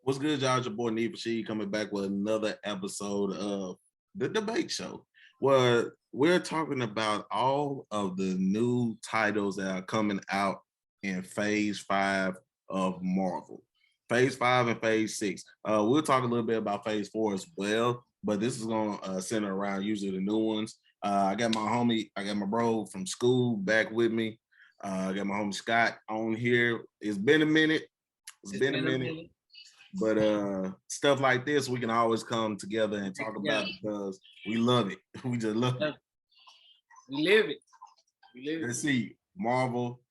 What's good, y'all? Your boy Neva She coming back with another episode of the debate show, where we're talking about all of the new titles that are coming out in Phase 5 of Marvel. Phase 5 and Phase 6. We'll talk a little bit about Phase 4 as well, but this is going to center around usually the new ones. I got my bro from school back with me. I got my homie Scott on here. It's been a minute. It's been a minute. But stuff like this, we can always come together and talk about because we love it. We just love it. We live it. Let's see, Marvel.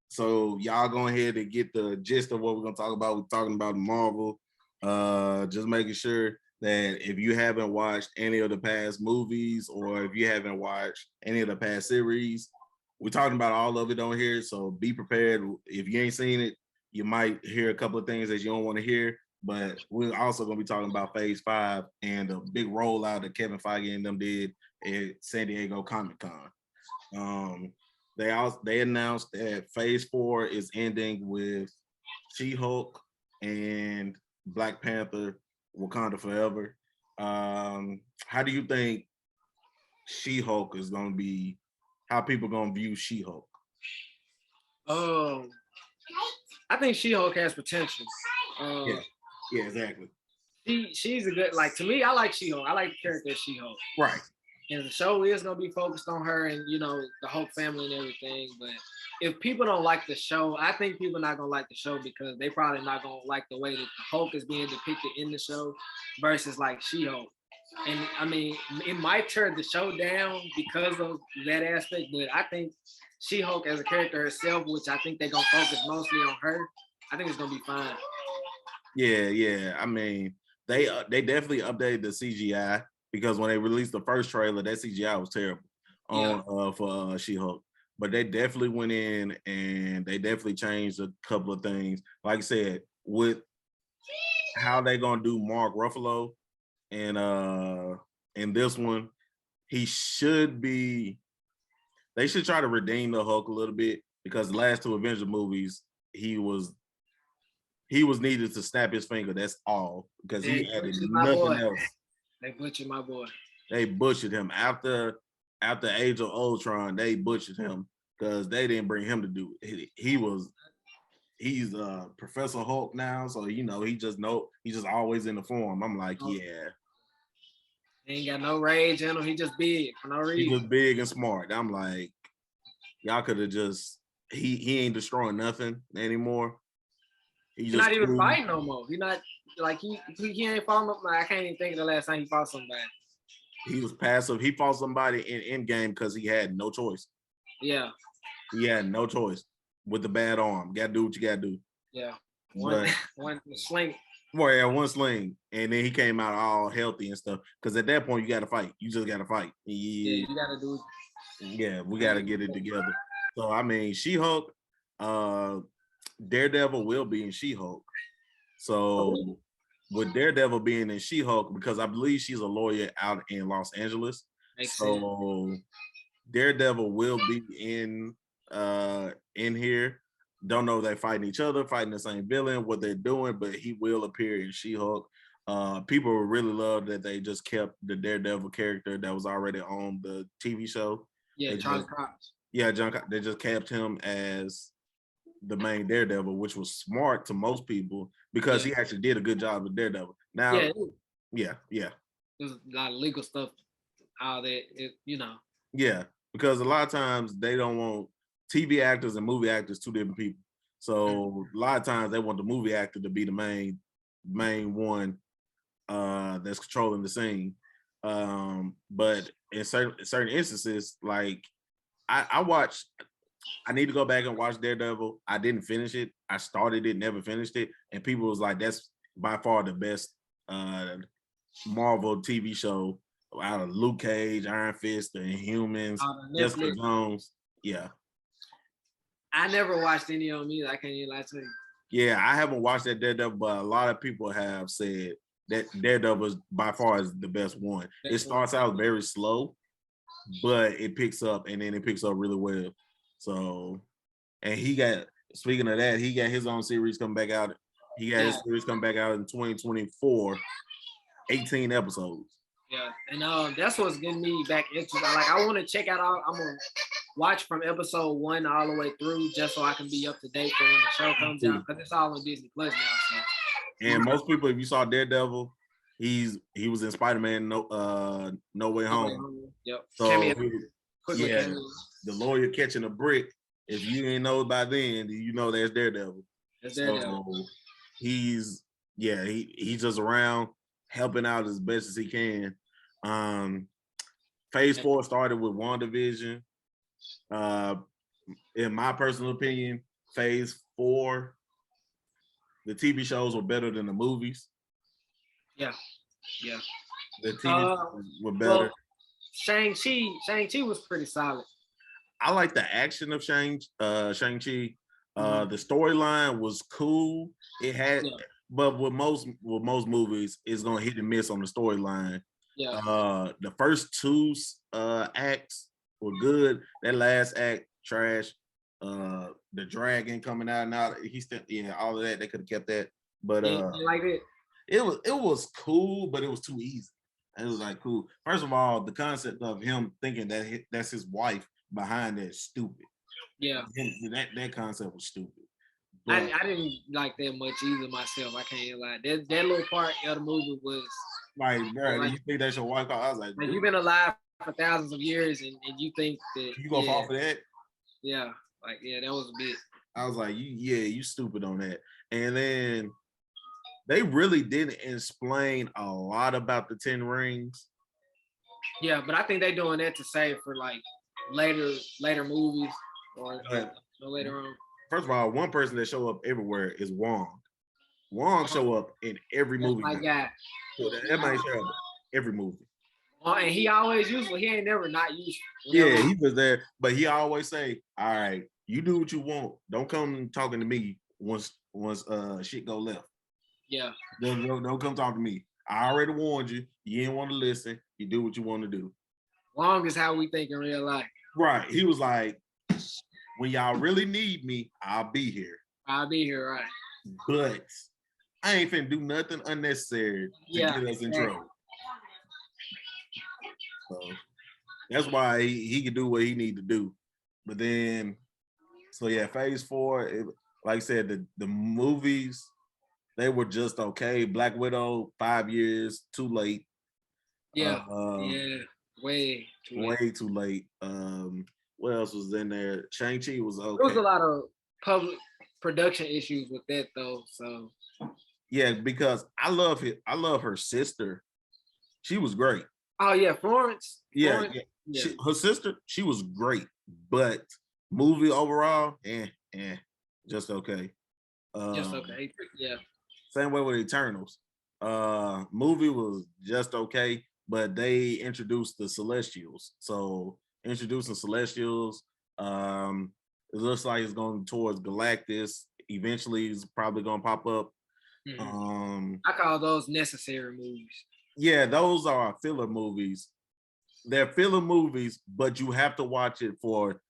So y'all go ahead and get the gist of what we're gonna talk about. We're talking about Marvel. Just making sure that if you haven't watched any of the past movies or if you haven't watched any of the past series, we're talking about all of it on here. So be prepared. If you ain't seen it, you might hear a couple of things that you don't want to hear. But we're also going to be talking about Phase 5 and the big rollout that Kevin Feige and them did at San Diego Comic-Con. They announced that Phase 4 is ending with She-Hulk and Black Panther, Wakanda Forever. How do you think She-Hulk is going to be, how people going to view She-Hulk? I think She-Hulk has potential. Yeah, exactly. She's a good, like, to me, I like She-Hulk. I like the character of She-Hulk. Right. And the show is going to be focused on her and, you know, the Hulk family and everything. But if people don't like the show, I think people are not going to like the show because they probably not going to like the way that the Hulk is being depicted in the show versus, like, She-Hulk. And, I mean, it might turn the show down because of that aspect, but I think She-Hulk as a character herself, which I think they're going to focus mostly on her, I think it's going to be fine. Yeah. I mean, they definitely updated the CGI because when they released the first trailer, that CGI was terrible for She-Hulk. But they definitely went in and they definitely changed a couple of things. Like I said, with how they gonna do Mark Ruffalo and in this one, they should try to redeem the Hulk a little bit because the last two Avengers movies, he was needed to snap his finger. That's all because he added nothing else. They butchered my boy. They butchered him after Age of Ultron. They butchered him because they didn't bring him to do it. He's Professor Hulk now, so you know he's just always in the form. I'm like, yeah. He ain't got no rage in him. He just big for no reason. He just big and smart. I'm like, y'all could have just he ain't destroying nothing anymore. He's not even fighting no more. He's not like he ain't fought no. Like, I can't even think of the last time he fought somebody. He was passive. He fought somebody in Endgame because he had no choice. Yeah. He had no choice with the bad arm. Gotta do what you gotta do. Yeah. One sling. Well, yeah, one sling. And then he came out all healthy and stuff. Because at that point, you gotta fight. You just gotta fight. Yeah, you gotta do it. Yeah, we gotta get it together. So I mean, She-Hulk, Daredevil will be in She-Hulk. So with Daredevil being in She-Hulk, because I believe she's a lawyer out in Los Angeles. Makes so sense. Daredevil will be in here. Don't know if they're fighting each other, fighting the same villain, what they're doing, but he will appear in She-Hulk. People really love that they just kept the Daredevil character that was already on the TV show. Yeah, John Cox. Yeah, they just kept him as the main Daredevil, which was smart to most people because he actually did a good job with Daredevil. Now, yeah. There's a lot of legal stuff out there, you know. Yeah, because a lot of times they don't want TV actors and movie actors, two different people. So a lot of times they want the movie actor to be the main one that's controlling the scene. But in certain instances, like I need to go back and watch Daredevil. I didn't finish it. I started it, never finished it. And people was like, that's by far the best Marvel TV show out of Luke Cage, Iron Fist, and Inhumans, Jessica Jones. Yeah. I never watched any of them either. I can't even lie to you. Yeah, I haven't watched that Daredevil, but a lot of people have said that Daredevil is by far is the best one. It starts out very slow, but it picks up, and then it picks up really well. So, and speaking of that, he got his own series coming back out He got his series come back out in 2024, 18 episodes. Yeah, and that's what's getting me back interested. I want to check out all. I'm gonna watch from episode 1 all the way through just so I can be up to date for when the show comes out because it's all on Disney Plus now. So. And most people, if you saw Daredevil, he was in Spider-Man No Way Home. Yep. So the lawyer catching a brick. If you didn't know by then, you know there's Daredevil. So he's just around helping out as best as he can. Phase 4 started with WandaVision. In my personal opinion, Phase 4, the TV shows were better than the movies. Yeah. The TV shows were better. Well, Shang-Chi was pretty solid. I like the action of Shang-Chi. The storyline was cool. It had, but with most movies, it's gonna hit and miss on the storyline. Yeah. The first 2 acts were good. That last act, trash. The dragon coming out now. He still, all of that. They could have kept that, but like it. It was cool, but it was too easy. It was like cool. First of all, the concept of him thinking that that's his wife behind that is stupid. Yeah, that concept was stupid. But I didn't like that much either myself. I can't lie. That little part of the movie was like, bro, you think that's your wife? I was like you've been alive for thousands of years, and you think that you gonna fall for that? Yeah, that was a bit. I was like, you stupid on that. And then they really didn't explain a lot about the 10 rings. Yeah, but I think they're doing that to save for like later movies or later on. First of all, one person that show up everywhere is Wong. Wong show up in every movie. My guy. So that might show up every movie. And he always useful. He ain't never not useful. Yeah, he was there, but he always say, "All right, you do what you want. Don't come talking to me once shit go left." Yeah. Don't come talk to me. I already warned you. You didn't want to listen. You do what you want to do. Long as how we think in real life. Right. He was like, when y'all really need me, I'll be here. I'll be here, right. But I ain't finna do nothing unnecessary to get us in trouble. So that's why he could do what he need to do. But then, Phase 4, like I said, the movies, they were just okay. Black Widow, 5 years too late. Yeah, way too late. What else was in there? Shang-Chi was okay. There was a lot of public production issues with that though. So yeah, because I love her sister. She was great. Oh yeah, Florence. Yeah. Her sister, she was great, but movie overall, just okay. Just okay. Yeah. Same way with Eternals. Movie was just okay, but they introduced the Celestials. So introducing Celestials, it looks like it's going towards Galactus. Eventually, it's probably going to pop up. Mm-hmm. I call those necessary movies. Yeah, those are filler movies. They're filler movies, but you have to watch it for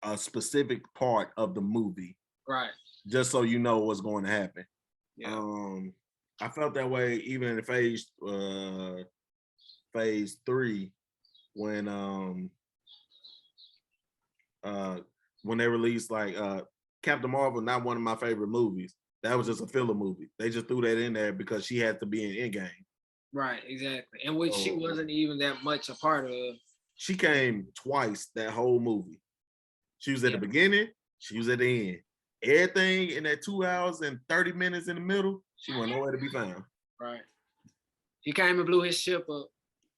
a specific part of the movie. Right. Just so you know what's going to happen. Yeah. I felt that way even in phase 3 when they released Captain Marvel, not one of my favorite movies. That was just a filler movie. They just threw that in there because she had to be in Endgame. Right, exactly. And which she wasn't even that much a part of. She came twice that whole movie. She was at the beginning, she was at the end. Everything in that 2 hours and 30 minutes in the middle, she wasn't nowhere to be found. Right. He came and blew his ship up.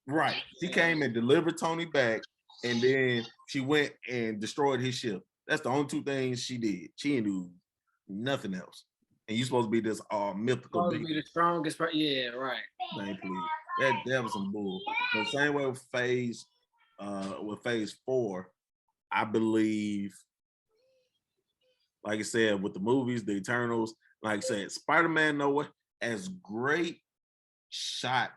Right. She came and delivered Tony back, and then she went and destroyed his ship. That's the only 2 things she did. She didn't do nothing else. And you're supposed to be this mythical being. Supposed to be the strongest person. Yeah, right. Man, please. That was some bull. The same way with phase 4, I believe, like I said, with the movies, the Eternals, like I said, Spider-Man No Way, as great shot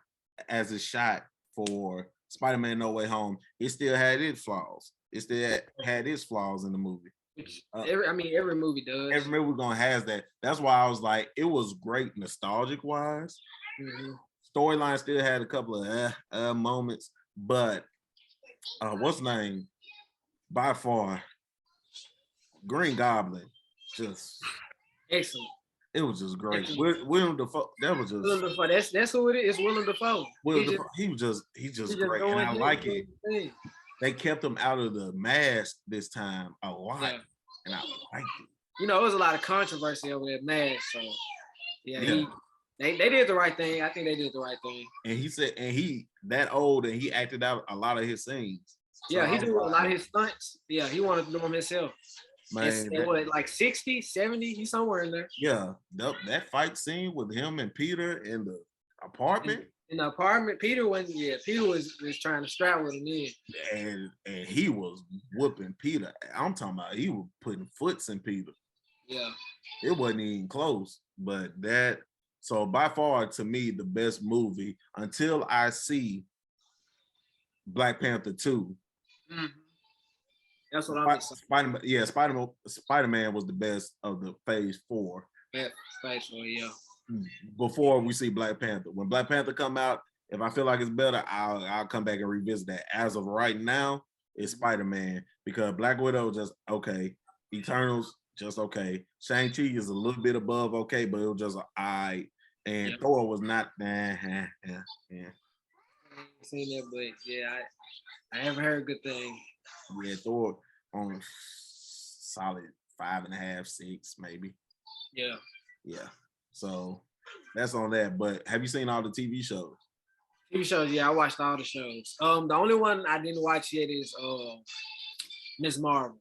as a shot for Spider-Man No Way Home, it still had its flaws. It still had its flaws in the movie. Which every movie does. Every movie gonna has that. That's why I was like, it was great nostalgic wise. Mm-hmm. Storyline still had a couple of moments, but what's the name? By far, Green Goblin, just Excellent. it was just great. William Dafoe, that was just Willem Dafoe. That's who it is. It's Willem Dafoe. He's just great, and I like it. They kept him out of the mask this time a lot, and I liked it. You know, there was a lot of controversy over that mask, so they did the right thing. I think they did the right thing. And he said, and he that old, and he acted out a lot of his scenes. So he did a lot of his stunts. Yeah, he wanted to do them himself. Man, like 60, 70, he's somewhere in there. Yeah, that fight scene with him and Peter in the apartment. In the apartment, Peter was trying to strap with him in. And he was whooping Peter. I'm talking about he was putting foots in Peter. Yeah. It wasn't even close. But so by far to me, the best movie until I see Black Panther 2. Mm-hmm. That's what I'm saying. Spider-Man was the best of the phase 4. Yeah, phase 4, yeah. Before we see Black Panther. When Black Panther come out, if I feel like it's better, I'll come back and revisit that. As of right now, it's Spider-Man because Black Widow just okay. Eternals just okay. Shang-Chi is a little bit above okay, but it was just and Thor was not I ain't seen that, but I haven't heard good things. Yeah, Thor on solid 5.5, 6 maybe. Yeah. So that's on that. But have you seen all the TV shows? TV shows, yeah, I watched all the shows. The only one I didn't watch yet is Miss Marvel.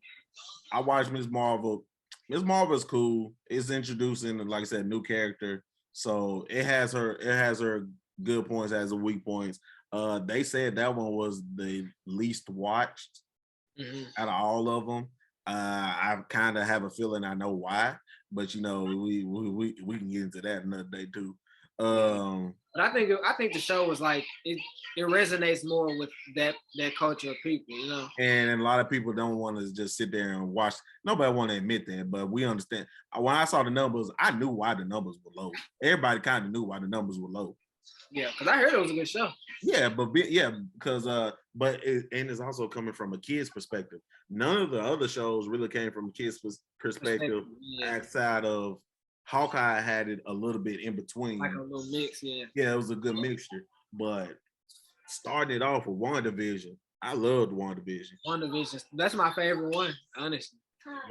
I watched Miss Marvel. Miss Marvel is cool. It's introducing, like I said, new character. So it has her good points, has her weak points. They said that one was the least watched out of all of them. I kind of have a feeling I know why, but we can get into that another day too. But I think the show was like it resonates more with that culture of people, And a lot of people don't want to just sit there and watch. Nobody want to admit that, but we understand. When I saw the numbers, I knew why the numbers were low. Everybody kind of knew why the numbers were low. Yeah, because I heard it was a good show. Yeah, but it's also coming from a kid's perspective. None of the other shows really came from a kid's perspective outside of Hawkeye had it a little bit in between. Like a little mix, Yeah, it was a good mixture. But starting it off with WandaVision, I loved WandaVision. WandaVision, that's my favorite one, honestly.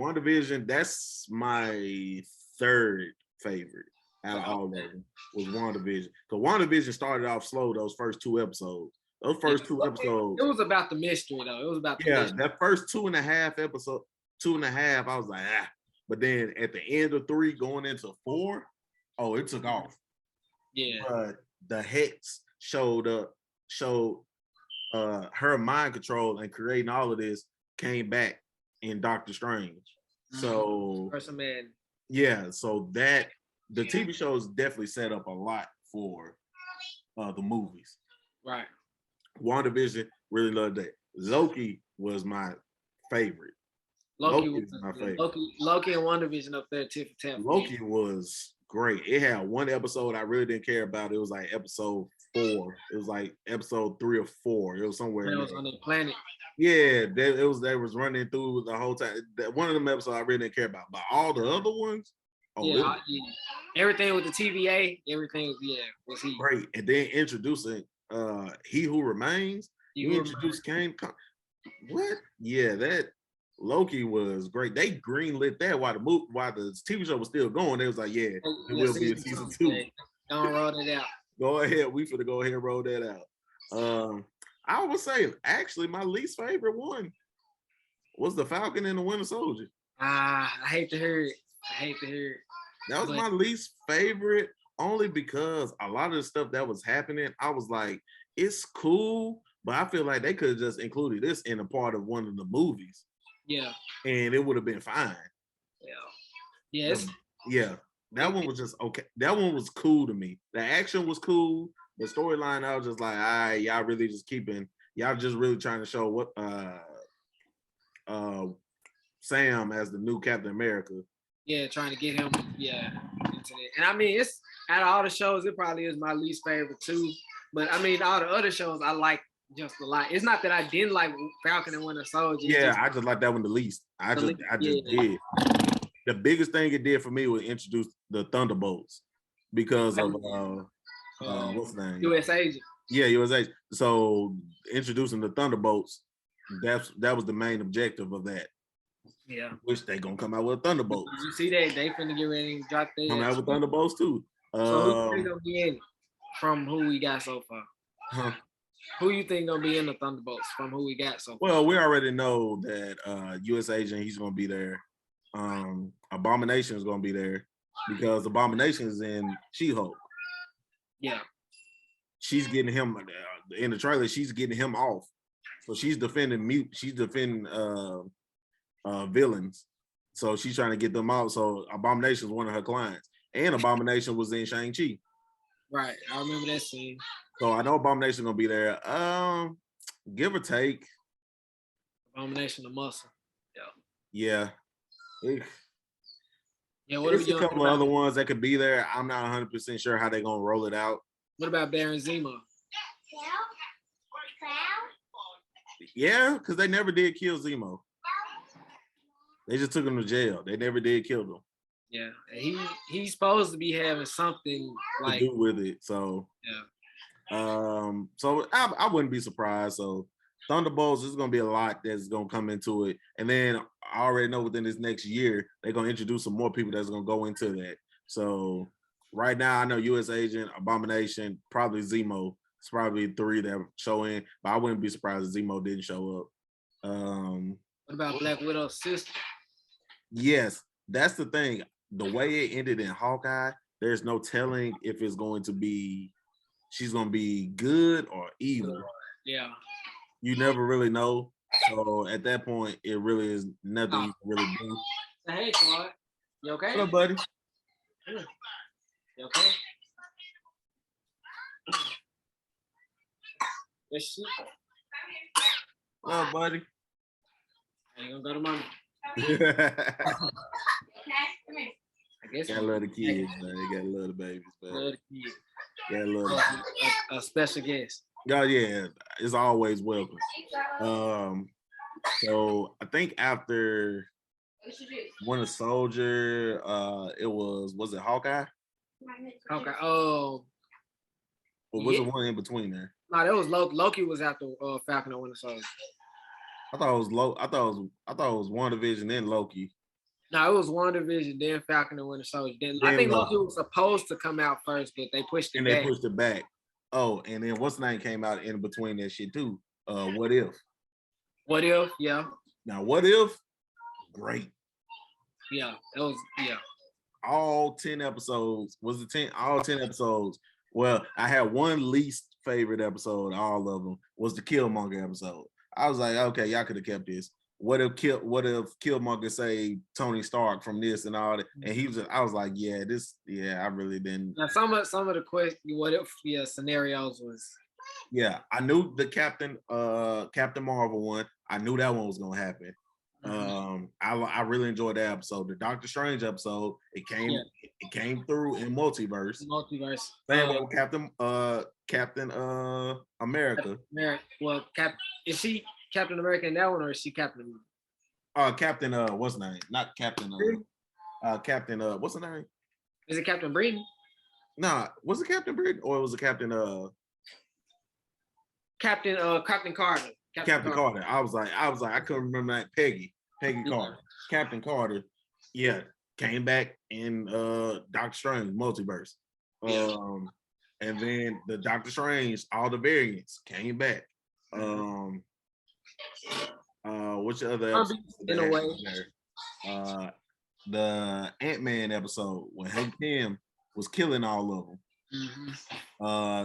WandaVision, that's my third favorite out of all of them was WandaVision. Because WandaVision started off slow those first 2 episodes. Those first 2 episodes. It was about the mystery, though. It was about the mystery. That first 2.5 episode, 2.5, I was like, But then at the end of 3 going into 4, it took off. Yeah. But the Hex showed her mind control and creating all of this came back in Doctor Strange. So Person Man. Yeah, so that the TV shows definitely set up a lot for the movies. Right. WandaVision, really loved that. Loki was my favorite. Loki was my favorite. Loki and WandaVision up there, tip for tap. Loki was great. It had one episode I really didn't care about. It was like episode 4. It was like episode 3 or 4. It was somewhere. It was on the planet. Yeah, they was running through the whole time. One of them episodes I really didn't care about, but all the other ones, everything with the TVA, everything, was he great. And then introducing He Who Remains. He introduced Kane. What? Yeah, that Loki was great. They greenlit that while the TV show was still going. They was like, it will be a season 2. Don't roll it out. Go ahead. We finna go ahead and roll that out. I would say actually my least favorite one was the Falcon and the Winter Soldier. I hate to hear it. That was my least favorite only because a lot of the stuff that was happening, I was like, it's cool, but I feel like they could have just included this in a part of one of the movies. Yeah. And it would have been fine. Yeah. Yes. Yeah. That one was just okay. That one was cool to me. The action was cool. The storyline, I was just like, y'all really just really trying to show Sam as the new Captain America. Yeah, trying to get him, yeah, into that. And I mean, it's out of all the shows, it probably is my least favorite too. But I mean, all the other shows I like just a lot. It's not that I didn't like Falcon and Winter Soldier. Yeah, I just like that one the least. I just did. The biggest thing it did for me was introduce the Thunderbolts because of what's the name? U.S. Agent. Yeah, U.S. Agent. So introducing the Thunderbolts, that was the main objective of that. Yeah. Which they gonna come out with Thunderbolts. You see that they finna get ready and drop their come out with Thunderbolts too. So who you think gonna be in it from who we got so far? Huh? Who you think gonna be in the Thunderbolts from who we got so far? Well, we already know that U.S. Agent, he's gonna be there. Abomination is gonna be there because Abomination is in She-Hulk. Yeah. She's getting him in the trailer. She's getting him off, so she's defending mute. She's defending villains, so she's trying to get them out. So Abomination is one of her clients, and Abomination was in Shang-Chi. Right, I remember that scene. So I know Abomination gonna be there. Give or take. Abomination the muscle. Yeah. Yeah. What There's a couple of other ones that could be there. I'm not 100% sure how they're gonna roll it out. What about Baron Zemo? Yeah, because they never did kill Zemo. They just took him to jail. They never did kill him. Yeah, he's supposed to be having something like to do with it. So yeah. So I wouldn't be surprised. So Thunderbolts is gonna be a lot that's gonna come into it, and then I already know within this next year they're gonna introduce some more people that's gonna go into that. So right now I know U.S. Agent, Abomination, probably Zemo. It's probably 3 that show in, but I wouldn't be surprised if Zemo didn't show up. What about Black Widow's sister? Yes, that's the thing. The way it ended in Hawkeye, there's no telling if it's going to be she's gonna be good or evil. Yeah. You never really know. So at that point, it really is nothing you can really do. Hey, Claude. You okay? What up, buddy? You okay? Yes, she. What up, buddy? Ain't gonna go to mommy. I guess Gotta love the kids, man. You gotta love the babies, man. Love the kids. Gotta love a special guest. Yeah, it's always welcome. So I think after Winter Soldier, it was it Hawkeye? Okay. Oh. Or was it one in between there? No, that was Loki. Loki was after Falcon and Winter Soldier. I thought it was I thought it was WandaVision, then Loki. No, it was WandaVision, then Falcon and Winter Soldier. Then I think Loki was supposed to come out first, but they pushed it back. They pushed it back. Oh, and then what's the name came out in between that shit too? What If? What If? Yeah. Now, What If? Great. Yeah, it was. Yeah. All 10 episodes. Was it 10? All 10 episodes. Well, I had one least favorite episode. All of them was the Killmonger episode. I was like, okay, y'all could have kept this. What if Killmonger saved Tony Stark from this and all that? And he was, I was like, I really didn't. Now some of the question, what if scenarios was. Yeah, I knew the Captain Marvel one. I knew that one was gonna happen. I really enjoyed that episode. The Doctor Strange episode, it came through in multiverse. Same with Captain America. Well, is she Captain America in that one, or is she Captain? Captain what's the name? Not Captain Captain what's the name? Is it Captain Britain? Nah, was it Captain Britain or was it Captain Captain Carter. Captain Carter. I was like, I couldn't remember that. Peggy Carter. Captain Carter, yeah, came back in Doctor Strange multiverse. And then the Doctor Strange, all the variants came back. Which other episode? In a way. The Ant-Man episode when Hank Pym was killing all of them.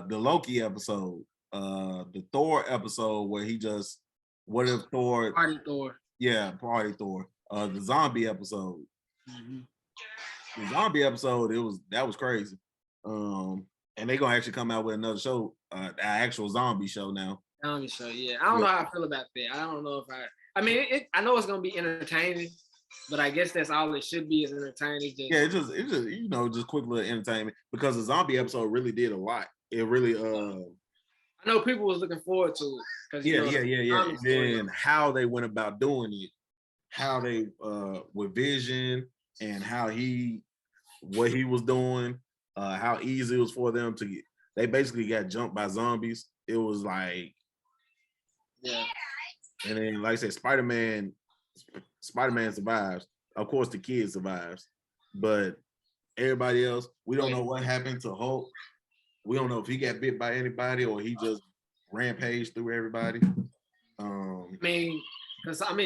The Loki episode, the Thor episode where he just what if Thor Party Thor. Yeah, Party Thor. The zombie episode. The zombie episode, that was crazy. And they're gonna actually come out with another show, an actual zombie show now. Zombie show, yeah. I don't know how I feel about that. I don't know if I mean, I know it's gonna be entertaining, but I guess that's all it should be is entertaining. Yeah, it's just just quick little entertainment because the zombie episode really did a lot. It really I know people was looking forward to it because yeah. And then how they went about doing it, how they with Vision and what he was doing, how easy it was for them to get. They basically got jumped by zombies. It was like, yeah. And then like I said, Spider-Man survives. Of course, the kid survives, but everybody else, we don't know what happened to Hulk. We don't know if he got bit by anybody or he just rampaged through everybody.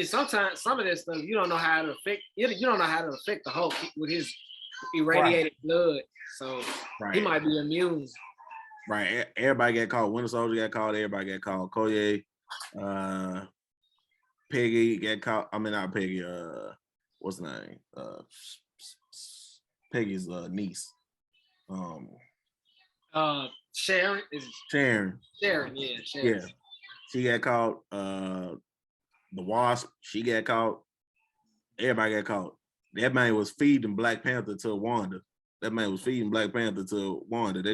Sometimes some of this stuff you don't know how to affect. You don't know how to affect the Hulk with his irradiated blood, so he might be immune. Right. Everybody got caught. Winter Soldier got caught. Everybody got caught. Koye, Peggy got caught. I mean, not Peggy. What's the name? Peggy's niece. Sharon is Sharon. Sharon, yeah. Sharon. Yeah. She got caught. The Wasp, she got caught. Everybody got caught. That man was feeding Black Panther to Wanda. That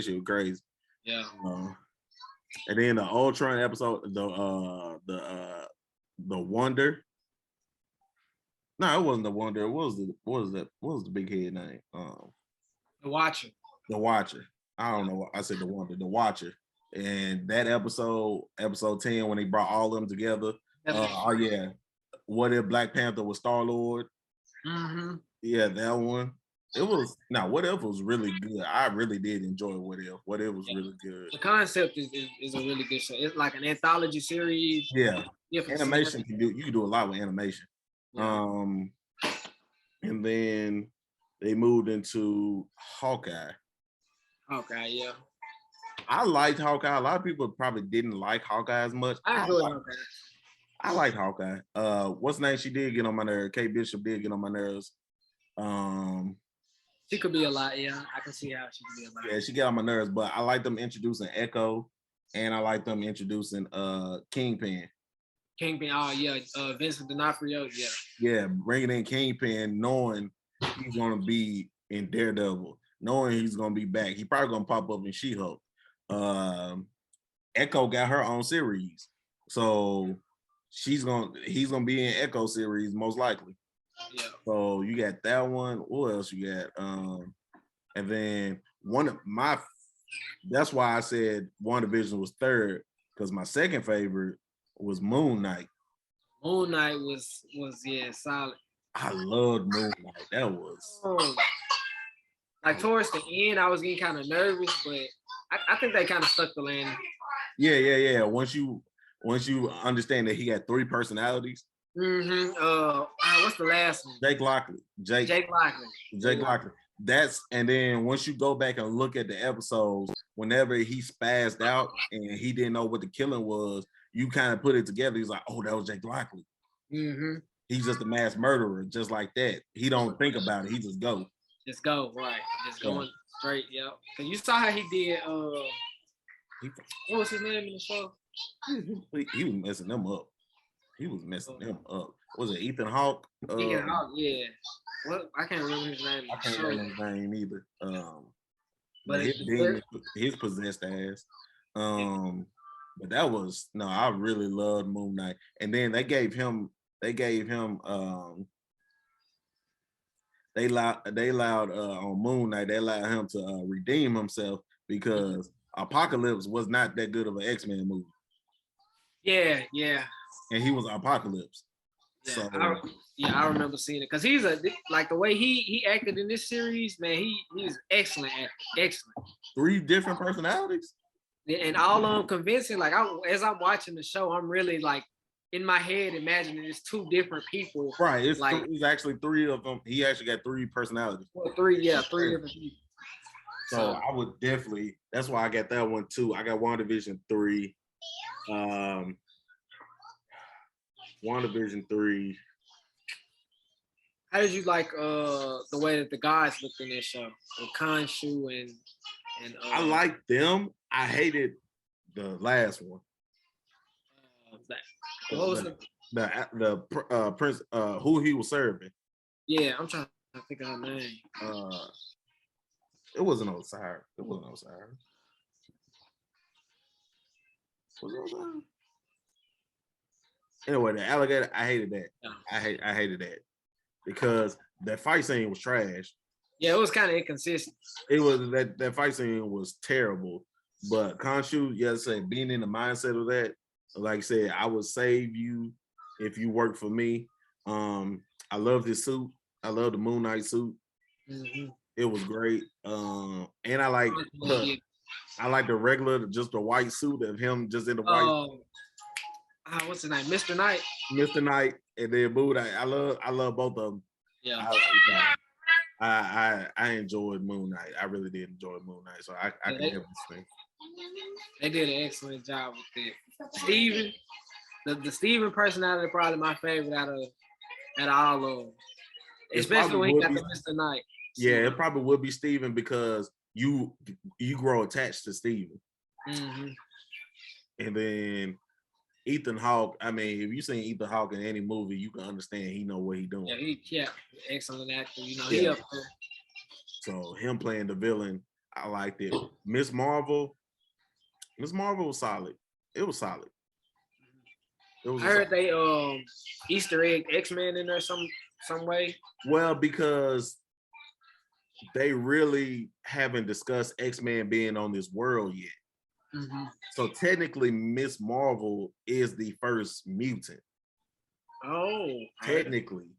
shit was crazy. Yeah. And then the Ultron episode, the Wonder. No, it wasn't the Wonder. What was the big head name? The Watcher. The Watcher. I don't know. I said the Wonder. The Watcher. And that episode 10, when they brought all of them together. What if Black Panther was Star-Lord? Mm-hmm. Yeah, that one. It was What If was really good. I really did enjoy What If. What If was really good. The concept is a really good show. It's like an anthology series. Yeah. Animation you can do a lot with animation. Yeah. And then they moved into Hawkeye. Yeah. I liked Hawkeye. A lot of people probably didn't like Hawkeye as much. I enjoyed Hawkeye. I like Hawkeye. What's the name? She did get on my nerves. Kate Bishop did get on my nerves. She could be a lot. Yeah, I can see how she could be a lot. Yeah, she got on my nerves, but I like them introducing Echo, and I like them introducing Kingpin. Vincent D'Onofrio. Yeah. Yeah, bringing in Kingpin, knowing he's gonna be in Daredevil, knowing he's gonna be back. He probably gonna pop up in She-Hulk. Echo got her own series, so he's gonna be in Echo series most likely. Yeah. So you got that one. What else you got? And then that's why I said WandaVision was third, because my second favorite was Moon Knight. Moon Knight was solid. I loved Moon Knight. That was like towards the end, I was getting kind of nervous, but I think they kind of stuck the landing. Yeah. Once you understand that he had 3 personalities. Mm-hmm. What's the last one? Jake Lockley. Jake Lockley. And then once you go back and look at the episodes, whenever he spazzed out and he didn't know what the killing was, you kind of put it together. He's like, oh, that was Jake Lockley. Mm-hmm. He's just a mass murderer, just like that. He don't think about it. He just go. Just go, right. Just going straight, yeah. Cause you saw how he did what was his name in the show? He was messing them up. Was it Ethan Hawke? Ethan Hawke, yeah. What? I can't remember his name. I can't remember his name either. But his possessed ass. But that was I really loved Moon Knight. And then they allowed on Moon Knight, they allowed him to redeem himself, because Apocalypse was not that good of an X-Men movie. Yeah. And he was Apocalypse. Yeah, so I remember seeing it, because he's like the way he acted in this series, man. He's excellent actor, excellent. 3 different personalities, and all of them convincing. Like as I'm watching the show, I'm really like in my head imagining it's 2 different people. Right, it's actually 3 of them. He actually got 3 personalities. Well, 3 different people. So I would definitely. That's why I got that one too. I got WandaVision 3. WandaVision 3. How did you like the way that the guys looked in this show? With Khonshu and I liked them. I hated the last one. What was it? the prince who he was serving. Yeah, I'm trying to think of her name. It wasn't Osiris. It wasn't Osiris. Was it Osiris? Anyway, the alligator, I hated that. I hated that because that fight scene was trash. Yeah, it was kind of inconsistent. It was that fight scene was terrible. But Khonshu, yes, say being in the mindset of that, like I said, I would save you if you work for me. I love this suit. I love the Moon Knight suit. Mm-hmm. It was great. And I like the regular, just the white suit of him just in the white. What's his name? Mr. Knight. Mr. Knight and then Moon Knight. I love both of them. Yeah. I enjoyed Moon Knight. I really did enjoy Moon Knight. So I can never think. They did an excellent job with it. Steven, the Steven personality probably my favorite out of all of them. Especially when he got the Mr. Knight. Yeah, it probably would be Steven because you grow attached to Steven. Mm-hmm. And then Ethan Hawke, I mean, if you seen Ethan Hawke in any movie, you can understand he know what he doing. Yeah, excellent actor. You know, he up there. So him playing the villain, I liked it. Miss Marvel was solid. It was solid. I heard they Easter egg X-Men in there some way. Well, because they really haven't discussed X-Men being on this world yet. Mm-hmm. So technically, Miss Marvel is the first mutant. Oh, technically,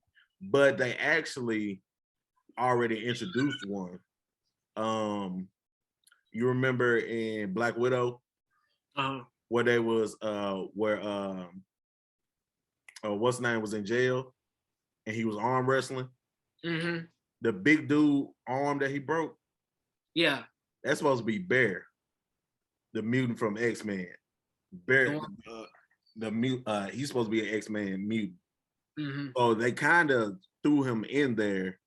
but they actually already introduced one. You remember in Black Widow, where they was what's his name was in jail, and he was arm wrestling. Mm-hmm. The big dude arm that he broke. Yeah, that's supposed to be Bear, the mutant from X-Men. Bear, he's supposed to be an X-Men mutant. Mm-hmm. So they kind of threw him in there.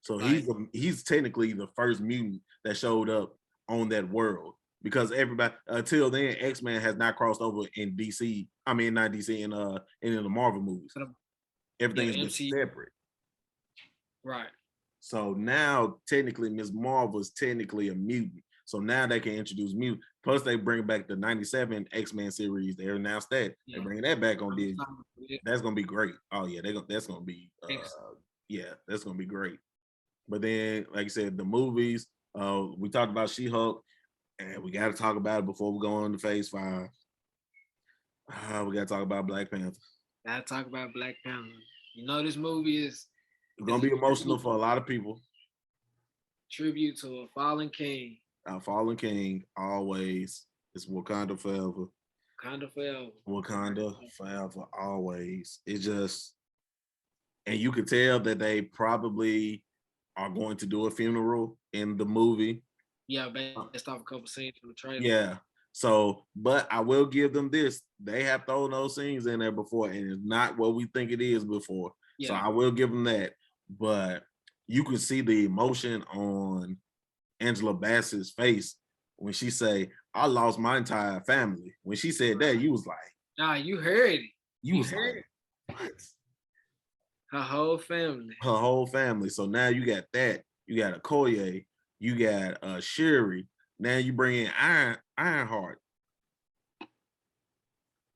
So he's technically the first mutant that showed up on that world, because everybody until then X-Men has not crossed over in DC. I mean, not DC, in the Marvel movies. Everything's been separate. Right. So now technically Ms. Marvel is technically a mutant. So now they can introduce mutant. Plus they bring back the 97 X-Men series. They announced that. They're bringing that back on Disney. That's gonna be great. Oh yeah, that's gonna be that's gonna be great. But then, like I said, the movies, we talked about She-Hulk, and we got to talk about it before we go on to Phase 5. We got to talk about Black Panther. Gotta talk about Black Panther. You know, this movie is gonna be emotional for a lot of people. Tribute to a fallen king. Our fallen king, always. It's Wakanda forever. Wakanda forever. Wakanda forever, always. It just, and you could tell that they probably are going to do a funeral in the movie. Yeah, based off a couple scenes from the trailer. Yeah. So, but I will give them this. They have thrown those scenes in there before, and it's not what we think it is before. Yeah. So I will give them that. But you can see the emotion on Angela Bassett's face when she say, "I lost my entire family." When she said that, you was like, "Nah, you heard it. You was like, what? Her whole family. Her whole family. So now you got that. You got Okoye. You got Shuri. Now you bring in Ironheart.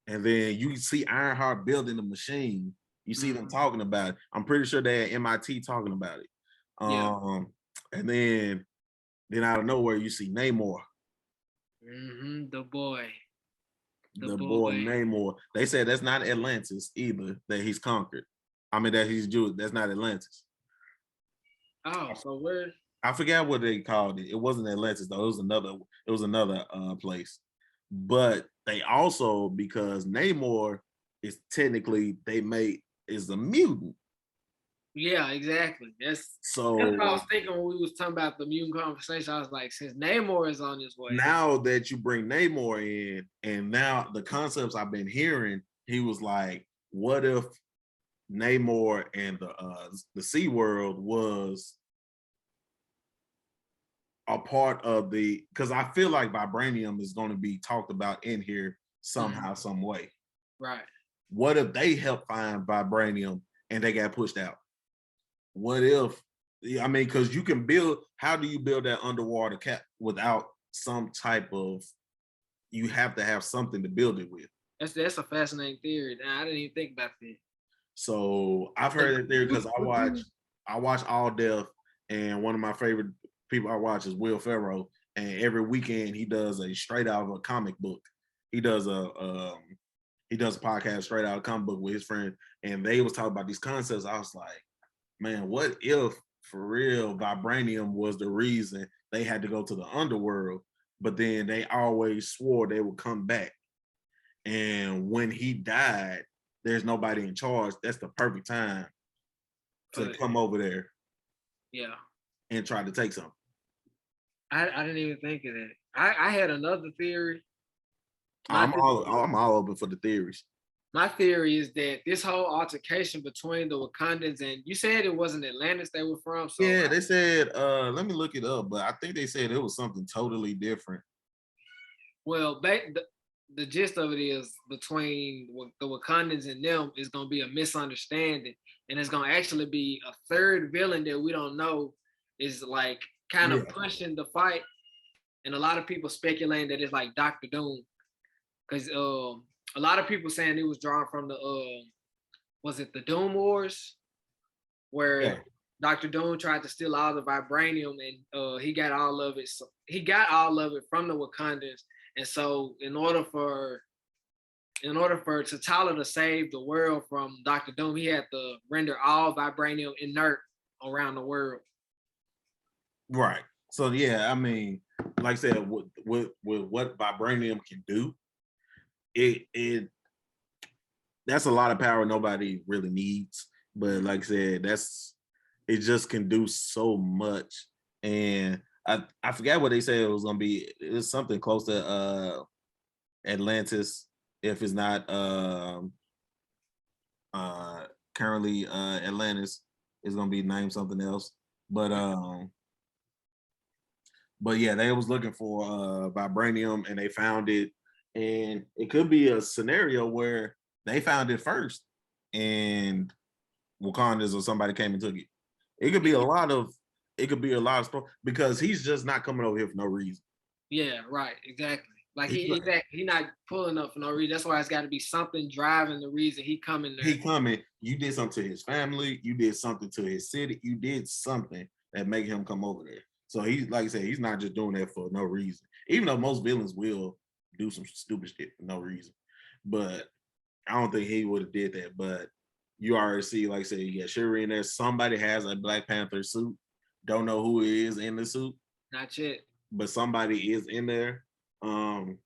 And then you see Ironheart building the machine. You see them talking about it. I'm pretty sure they're at MIT talking about it. And then out of nowhere, you see Namor. The boy. The boy Namor. They said that's not Atlantis either, that he's conquered. I mean, that he's Jewish. That's not Atlantis. Oh, so where? I forgot what they called it. It wasn't Atlantis though. It was another place. But they also, because Namor is technically is a mutant. Yeah, exactly. That's what I was thinking when we was talking about the mutant conversation. I was like, since Namor is on his way. Now that you bring Namor in, and now the concepts I've been hearing, he was like, what if Namor and the Sea World was a part of because I feel like vibranium is going to be talked about in here somehow, some way. Right. What if they help find vibranium and they got pushed out? What if, I mean, because you can build, how do you build that underwater cap without some type of, you have to have something to build it with. That's a fascinating theory. I didn't even think about that. So I've heard that theory because I watch All Death, and one of my favorite people I watch is Will Ferrell, and every weekend he does a straight out of a comic book. He does a podcast straight out of a comic book with his friend, and they was talking about these concepts. I was like, man, what if for real vibranium was the reason they had to go to the underworld, but then they always swore they would come back. And when he died, there's nobody in charge. That's the perfect time to come over there. Yeah. And try to take something. I didn't even think of that. I had another theory. I'm all open for the theories. My theory is that this whole altercation between the Wakandans, and you said it wasn't Atlantis they were from. So yeah, they said, let me look it up, but I think they said it was something totally different. Well, the gist of it is between the Wakandans and them is going to be a misunderstanding, and it's going to actually be a third villain that we don't know is like kind of pushing the fight, and a lot of people speculating that it's like Dr. Doom, because a lot of people saying it was drawn from the was it the Doom Wars, where Dr. Doom tried to steal all the vibranium, and he got all of it. So he got all of it from the Wakandans. And so in order for T'Challa to save the world from Dr. Doom, he had to render all vibranium inert around the world. Right. So yeah, I mean, like I said, with what vibranium can do, it that's a lot of power nobody really needs. But like I said, it just can do so much. And I forgot what they said it was gonna be. It was something close to Atlantis, if it's not currently Atlantis, is gonna be named something else. But yeah, they was looking for vibranium and they found it, and it could be a scenario where they found it first and Wakanda's or somebody came and took it. It could be a lot of stuff because he's just not coming over here for no reason. Yeah, right, exactly. Like he not pulling up for no reason. That's why it's got to be something driving the reason he coming there. He coming. You did something to his family. You did something to his city. You did something that make him come over there. So he's, like I said, he's not just doing that for no reason. Even though most villains will do some stupid shit for no reason, but I don't think he would have did that. But you already see, like I said, you got Shuri in there. Somebody has a Black Panther suit. Don't know who it is in the suit. Not yet. But somebody is in there. One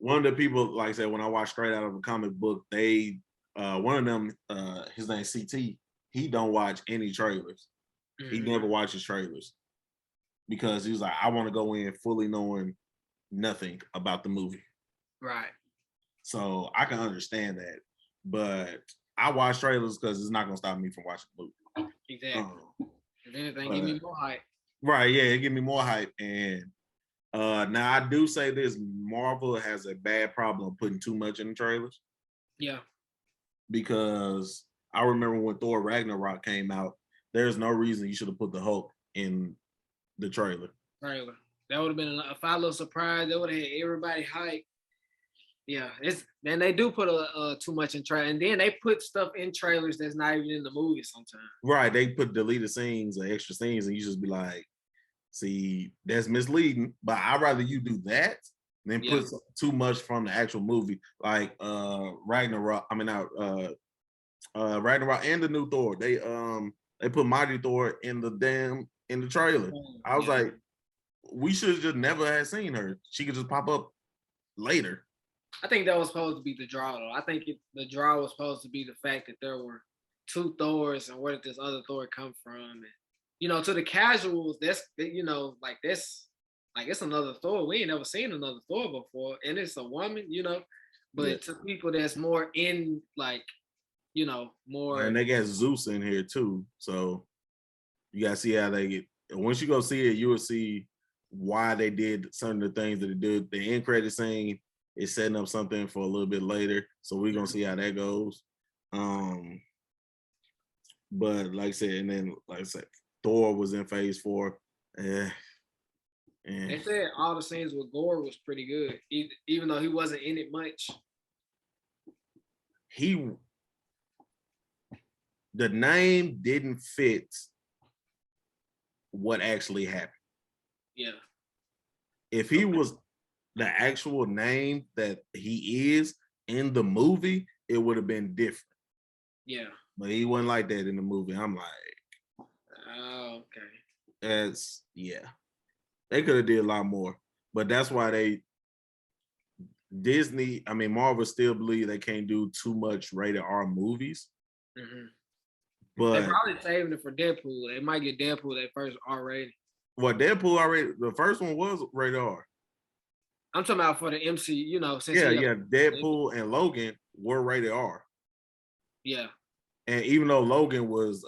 of the people, like I said, when I watched straight out of a comic book, they one of them, his name's CT. He don't watch any trailers. Mm-hmm. He never watches trailers because he's like, I want to go in fully knowing nothing about the movie. Right. So I can understand that, but I watch trailers because it's not gonna stop me from watching the movie. Exactly. If anything, give me more hype. Right, yeah, it give me more hype. And now I do say this: Marvel has a bad problem putting too much in the trailers. Yeah. Because I remember when Thor Ragnarok came out, there's no reason you should have put the Hulk in the trailer. Trailer. That would have been a fine little surprise. That would have had everybody hyped. Yeah, then they do put too much in trailer, and then they put stuff in trailers that's not even in the movie sometimes. Right, they put deleted scenes or extra scenes, and you just be like, "See, that's misleading." But I'd rather you do that than put too much from the actual movie, like Ragnarok. I mean, Ragnarok and the new Thor. They put Mighty Thor in the trailer. I was like, we should have just never had seen her. She could just pop up later. I think that was supposed to be the draw, though. I think the draw was supposed to be the fact that there were two Thors, and where did this other Thor come from? And, to the casuals, it's another Thor. We ain't never seen another Thor before, and it's a woman, But to people that's more in, more. And they got Zeus in here too, so you gotta see how they get. Once you go see it, you will see why they did some of the things that they did. The end credit scene it's setting up something for a little bit later. So we're gonna see how that goes. But like I said, and then like I said, Thor was in phase 4. They said all the scenes with Gore was pretty good, even though he wasn't in it much. The name didn't fit what actually happened. Yeah. If he was the actual name that he is in the movie, it would have been different. Yeah. But he wasn't like that in the movie. I'm like, oh, okay. That's They could have did a lot more. But that's why Marvel still believe they can't do too much rated R movies. Mm-hmm. But they're probably saving it for Deadpool. They might get Deadpool that first R rated. Well, Deadpool already, the first one was rated R. I'm talking about for the MCU, since Deadpool and Logan were rated R. Yeah. And even though Logan was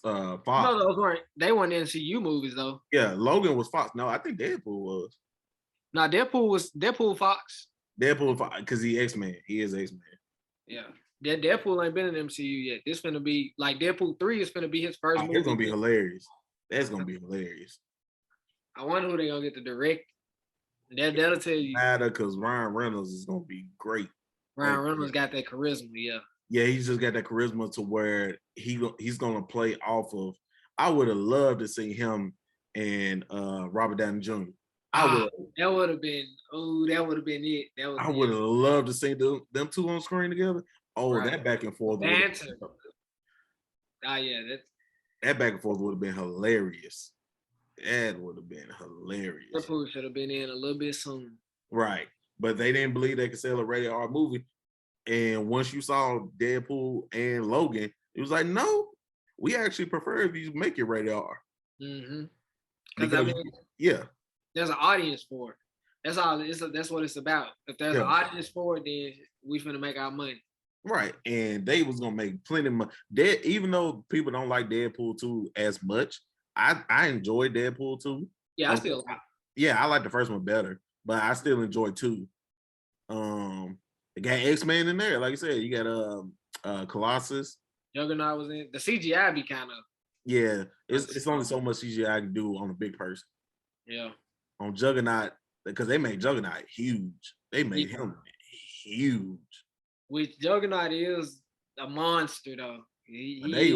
Fox. No, they weren't MCU movies though. Yeah, Logan was Fox. No, I think Deadpool was. No, Deadpool was Fox. Deadpool Fox, because he X-Men. He is X-Men. Yeah. Deadpool ain't been in MCU yet. This finna be like Deadpool 3 is finna be his first movie. It's gonna be hilarious. That's gonna be hilarious. I wonder who they gonna get to direct. That'll tell you. Matter, because Ryan Reynolds is gonna be great. Ryan Reynolds got that charisma, yeah. Yeah, he's just got that charisma to where he's gonna play off of. I would have loved to see him and Robert Downey Jr. That would have been it. I would have loved to see them two on screen together. Oh, right. That back and forth. Yeah, that back and forth would have been hilarious. That would have been hilarious. Deadpool should have been in a little bit soon. Right. But they didn't believe they could sell a rated R movie. And once you saw Deadpool and Logan, it was like, no, we actually prefer if you make it rated R. Mm-hmm. Because there's an audience for it. That's all. That's what it's about. If there's an audience for it, then we finna make our money. Right, and they was gonna make plenty of money. Even though people don't like Deadpool 2 as much, I enjoyed Deadpool 2. Yeah, I like the first one better, but I still enjoy 2. They got X-Men in there, like I said. You got Colossus. Juggernaut was in. The CGI be kind of. Yeah, it's only so much CGI I can do on a big person. Yeah. On Juggernaut, because they made Juggernaut huge. They made him huge. Which Juggernaut is a monster though. He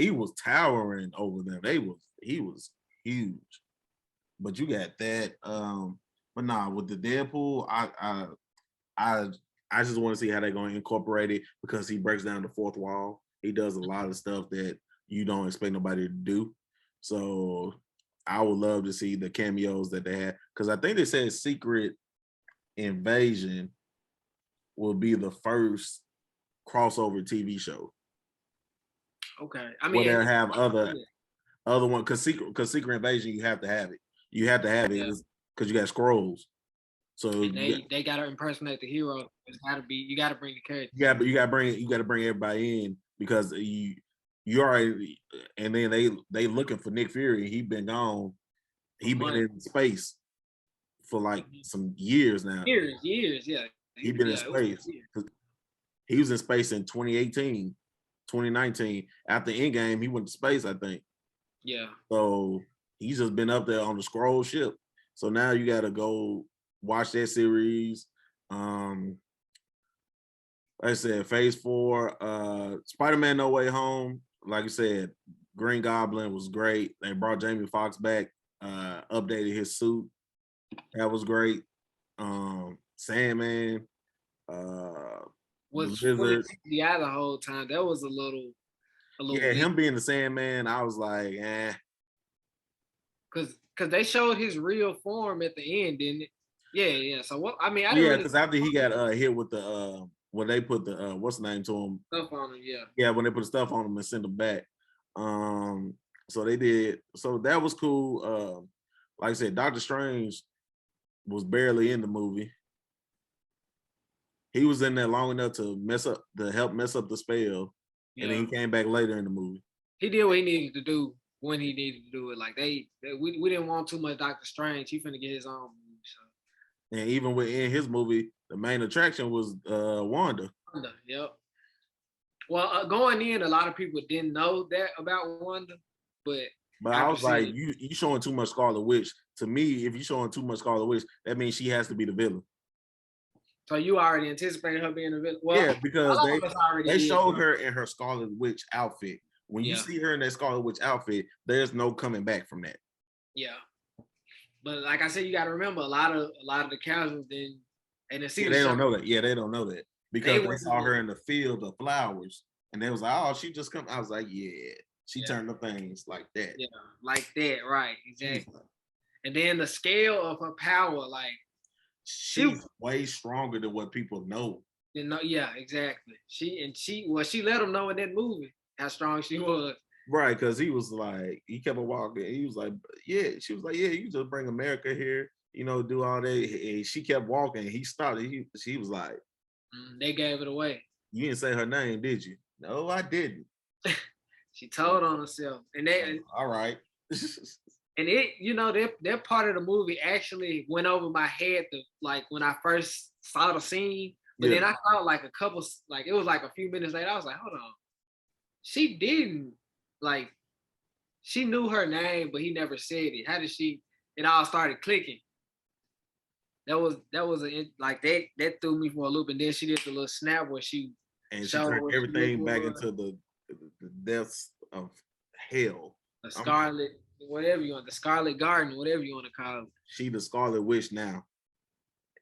was towering over them. He was huge. But you got that. But nah, with the Deadpool, I just want to see how they're going to incorporate it, because he breaks down the fourth wall. He does a lot of stuff that you don't expect nobody to do. So I would love to see the cameos that they had, because I think they said Secret Invasion will be the first crossover TV show. Okay, they'll have other one, because Secret Invasion, you have to have it. You have to have it because you got scrolls. So they gotta impersonate the hero. It's gotta be, you gotta bring the character. Yeah, but you gotta bring everybody in, because you already, and then they looking for Nick Fury. He been gone. He been in space for like some years now. Years, yeah. He been in space. He was in space in 2018, 2019. After Endgame, he went to space, I think. Yeah. So he's just been up there on the scroll ship. So now you gotta go watch that series. Like I said, Phase 4, Spider-Man No Way Home. Like I said, Green Goblin was great. They brought Jamie Foxx back, updated his suit. That was great. Sandman. Was Lizard. Yeah, the whole time. That was a little him being the Sandman, I was like, eh. Cause they showed his real form at the end, didn't it? Yeah. So what? I mean, because after he got hit with the when they put the what's the name to him? Stuff on him, yeah. Yeah, when they put the stuff on him and sent him back. So they did. So that was cool. Like I said, Doctor Strange was barely in the movie. He was in there long enough to help mess up the spell, and then he came back later in the movie. He did what he needed to do when he needed to do it. Like we didn't want too much Doctor Strange. He finna get his own movie. So. And even within his movie, the main attraction was Wanda. Wanda, yep. Well, going in, a lot of people didn't know that about Wanda, but I was like, you showing too much Scarlet Witch. To me, if you showing too much Scarlet Witch, that means she has to be the villain. So you already anticipated her being a villain? Well, yeah, because they showed her in her Scarlet Witch outfit. When you see her in that Scarlet Witch outfit, there's no coming back from that. Yeah. But like I said, you got to remember a lot of the casuals didn't see they don't know that. Yeah, they don't know that because they saw her in the field of flowers, and they was like, "Oh, she just come." I was like, "Yeah, she turned the things like that." Yeah, like that, right? Exactly. And then the scale of her power, like she's way stronger than what people know. Yeah, exactly. She let them know in that movie how strong she was. Right, because he was like, he kept on walking. He was like, yeah. She was like, yeah, you just bring America here, do all that. And she kept walking. He stopped. She was like, they gave it away. You didn't say her name, did you? No, I didn't. She told on herself, and they. All right. And that part of the movie actually went over my head like when I first saw the scene. But then I thought like it was like a few minutes later, I was like, hold on. She didn't. Like, she knew her name, but he never said it. How did she? It all started clicking. That was that threw me for a loop, and then she did the little snap where she turned everything back into the depths of hell. The Scarlet, the Scarlet Garden, whatever you want to call it. She the Scarlet Witch now,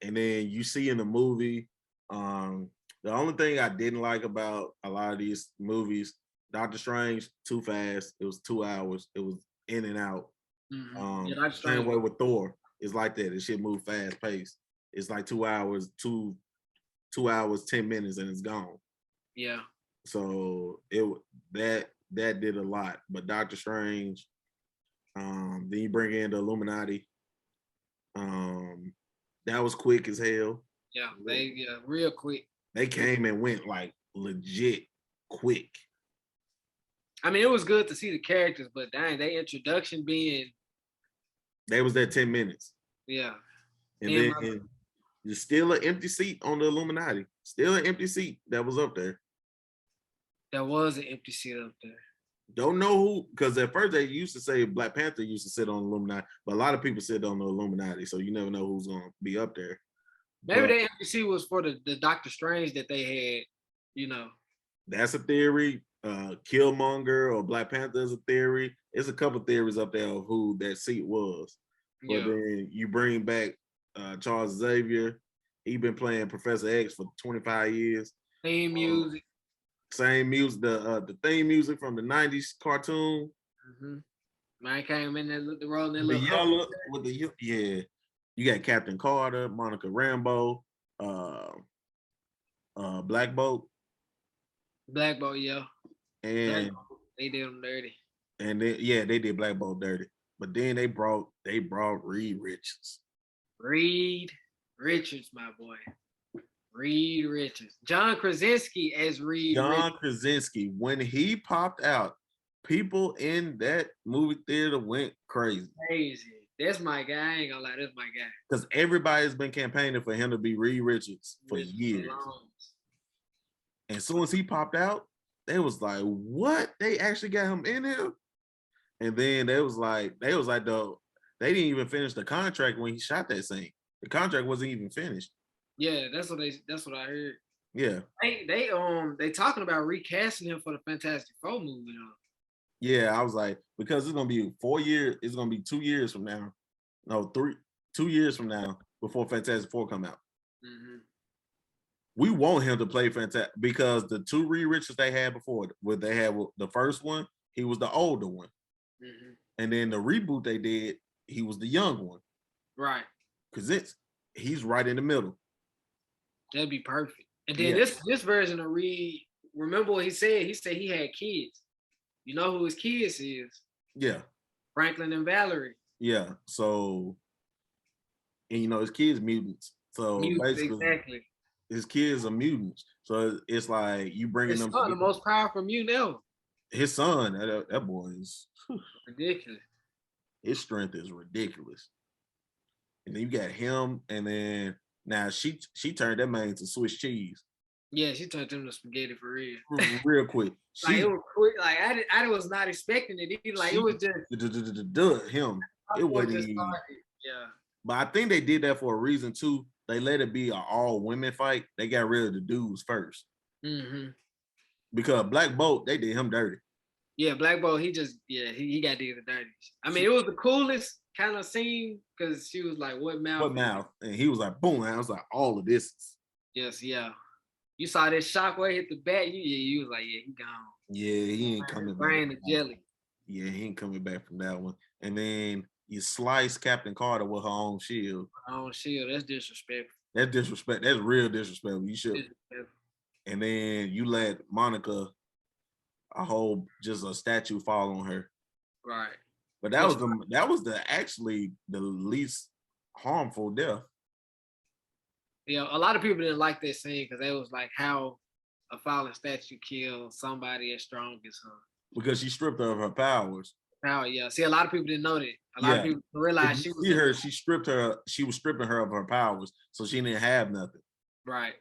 and then you see in the movie, the only thing I didn't like about a lot of these movies. Doctor Strange, too fast. It was 2 hours. It was in and out. Mm-hmm. Same way with Thor. It's like that. It should move fast paced. It's like 2 hours, 2 hours, 10 minutes, and it's gone. Yeah. So that did a lot. But Doctor Strange, then you bring in the Illuminati. That was quick as hell. Yeah, real quick. They came and went like legit quick. I mean, it was good to see the characters, but dang, their introduction being. They was there 10 minutes. Yeah. And then there's still an empty seat on the Illuminati. Still an empty seat that was up there. There was an empty seat up there. Don't know who, because at first they used to say Black Panther used to sit on the Illuminati, but a lot of people sit on the Illuminati, so you never know who's going to be up there. Maybe the empty seat was for the Doctor Strange that they had, That's a theory. Killmonger or Black Panther is a theory. There's a couple theories up there of who that seat was. But then you bring back Charles Xavier. He's been playing Professor X for 25 years. Theme music. Same music, the theme music from the 90s cartoon. Mm-hmm. Man came in there, the role in the yellow with the You got Captain Carter, Monica Rambeau, Black Bolt. Black Bolt, yeah. And they did them dirty. And then they did Black Bolt dirty. But then they brought Reed Richards. Reed Richards, my boy. Reed Richards. John Krasinski as Reed Richards. Krasinski. When he popped out, people in that movie theater went crazy. That's my guy. I ain't gonna lie, that's my guy. Because everybody's been campaigning for him to be Reed Richards for years. And as soon as he popped out, they was like, what? They actually got him in here? And then they didn't even finish the contract when he shot that scene. The contract wasn't even finished. Yeah, that's what I heard. Yeah. They talking about recasting him for the Fantastic Four movie though. Yeah, I was like, because it's gonna be 4 years, it's gonna be 2 years from now. No, 2 years from now before Fantastic Four come out. Mm-hmm. We want him to play Fantastic because the two Reed Richards they had before, where they had the first one, he was the older one. Mm-hmm. And then the reboot they did, he was the young one. Right. Because he's right in the middle. That'd be perfect. And then this version of Reed, remember what he said? He said he had kids. You know who his kids is? Yeah. Franklin and Valerie. Yeah. So, and his kids mutants. So basically, exactly. His kids are mutants. So it's like you bringing them. The most powerful mutant ever. His son, that boy is ridiculous. His strength is ridiculous. and then you got him, and then now she turned that man into Swiss cheese. Yeah, she turned him to spaghetti for real. Real quick. Like it was quick. Like I was not expecting it either. Like it was just him. It was wasn't just even. started. Yeah. But I think they did that for a reason too. They let it be an all women fight. They got rid of the dudes first. Mm-hmm. Because Black Bolt, they did him dirty. Yeah, Black Bolt, he got to do the dirties. I mean, it was the coolest kind of scene because she was like, "What mouth?" What mouth? And he was like, boom. And I was like, all of this. Yes, yeah. You saw that shockwave hit the back. You was like, yeah, he gone. Yeah, he ain't coming back. Brain the jelly. Yeah, he ain't coming back from that one. And then you slice Captain Carter with her own shield. Her own shield. That's disrespectful. That's disrespect. That's real disrespectful. You should. And then you let Monica just a statue fall on her. Right. But that was actually the least harmful death. Yeah, a lot of people didn't like that scene because they was like how a fallen statue kills somebody as strong as her. Because she stripped her of her powers. Power, yeah. See, a lot of people didn't know that. A lot of people realized she was she stripped her. She was stripping her of her powers, so she didn't have nothing. Right.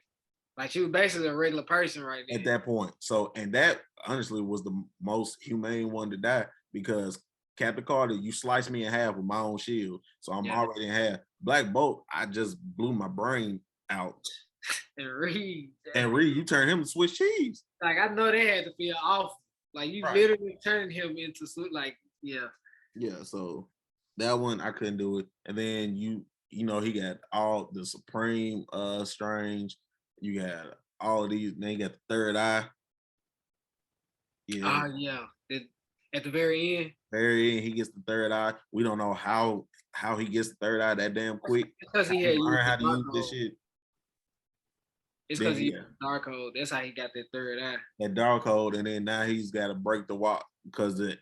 Like she was basically a regular person right there. At that point. So, and that honestly was the most humane one to die because Captain Carter, you sliced me in half with my own shield. So I'm already in half. Black Bolt, I just blew my brain out. And Reed, you turned him to Swiss cheese. Like I know they had to feel awful. Like you literally turned him into like, yeah. Yeah, so that one I couldn't do it. And then you know, he got all the Supreme Strange. You got all of these. Then you got the third eye. Yeah. Yeah. At the very end. Very end, he gets the third eye. We don't know how he gets the third eye that damn quick. Because he had learned how to use this shit. It's because he used Darkhold. That's how he got that third eye. That Darkhold, and then now he's got to break the walk because the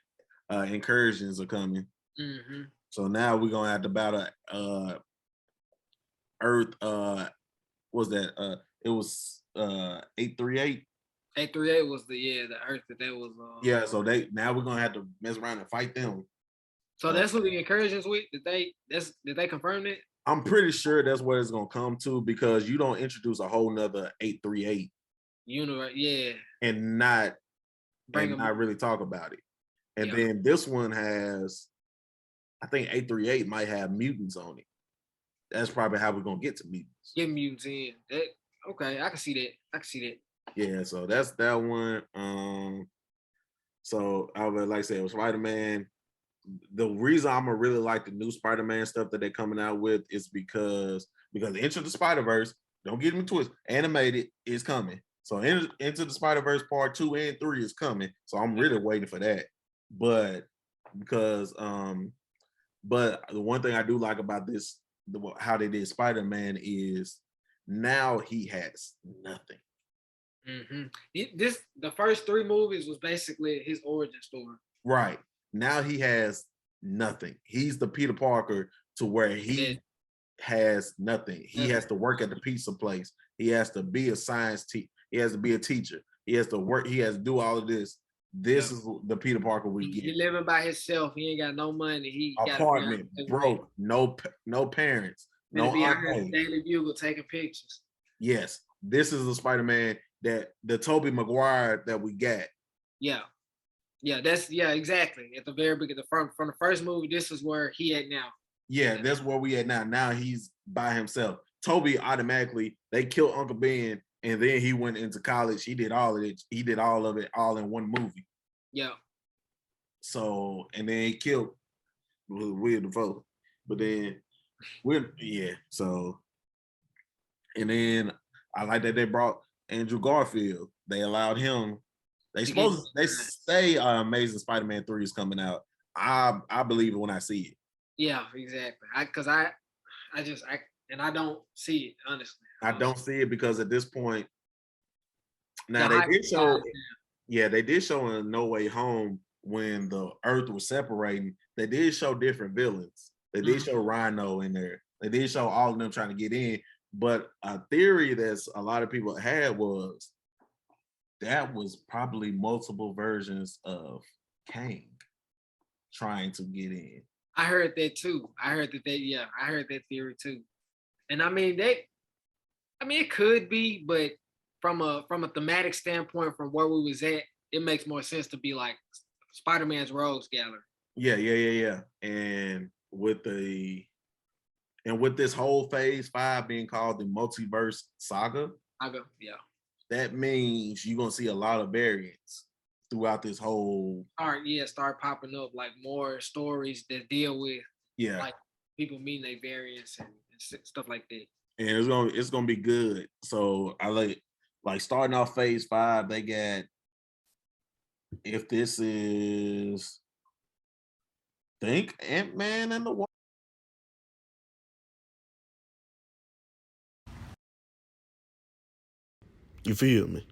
incursions are coming. Mm-hmm. So now we're gonna have to battle Earth. Was that? It was 838. 838 was the Earth that was. Yeah, so now we're gonna have to mess around and fight them. So that's what the incursions with. Did they confirm that? I'm pretty sure that's what it's gonna come to because you don't introduce a whole nother 838 universe, yeah, and not really talk about it. And then this one has, I think 838 might have mutants on it. That's probably how we're gonna get to mutants. Get mutants in. Okay, I can see that. Yeah, so that's that one. So I would like to say it was Spider-Man. The reason I'm gonna really like the new Spider-Man stuff that they're coming out with is because Into the Spider-Verse, don't get me twisted, animated is coming. So Into the Spider-Verse part 2 and 3 is coming. So I'm really waiting for that. But because but the one thing I do like about this, how they did Spider-Man is now he has nothing. Mm-hmm. The first 3 movies was basically his origin story. Right. Now he has nothing. He's the Peter Parker to where he has nothing. He has to work at the pizza place. He has to be a science teacher. He has to be a teacher. He has to work. He has to do all of this. This is the Peter Parker we get. He living by himself. He ain't got no money. He apartment broke. No parents. No Daily Bugle taking pictures. Yes, this is the Spider-Man that the Tobey Maguire that we got. Yeah. Yeah, exactly. At the very beginning, from the first movie, this is where he at now. Yeah, that's where we at now. Now he's by himself. Tobey automatically, they killed Uncle Ben, and then he went into college. He did all of it. He did all of it all in one movie. Yeah. So, and then he killed Willem Dafoe. But then, so, and then I like that they brought Andrew Garfield. They allowed him. They say Amazing Spider-Man 3 is coming out. I believe it when I see it. Yeah, exactly. I don't see it, honestly. I don't see it because at this point, now they did show. Yeah, they did show in No Way Home when the Earth was separating. They did show different villains. They did show Rhino in there. They did show all of them trying to get in. But a theory that a lot of people had was that was probably multiple versions of Kang trying to get in. I heard that too. I heard that yeah, I heard that theory too. And I mean it could be, but from a thematic standpoint, from where we was at, it makes more sense to be like Spider-Man's rogues gallery. Yeah. And with this whole phase 5 being called the multiverse saga, I go, yeah. that means you're gonna see a lot of variants throughout this whole. Start popping up like more stories that deal with Yeah, like people meeting their variants and stuff like that. and it's gonna be good. So I like starting off phase 5. They got, if this is, think Ant-Man and the Wasp. You feel me?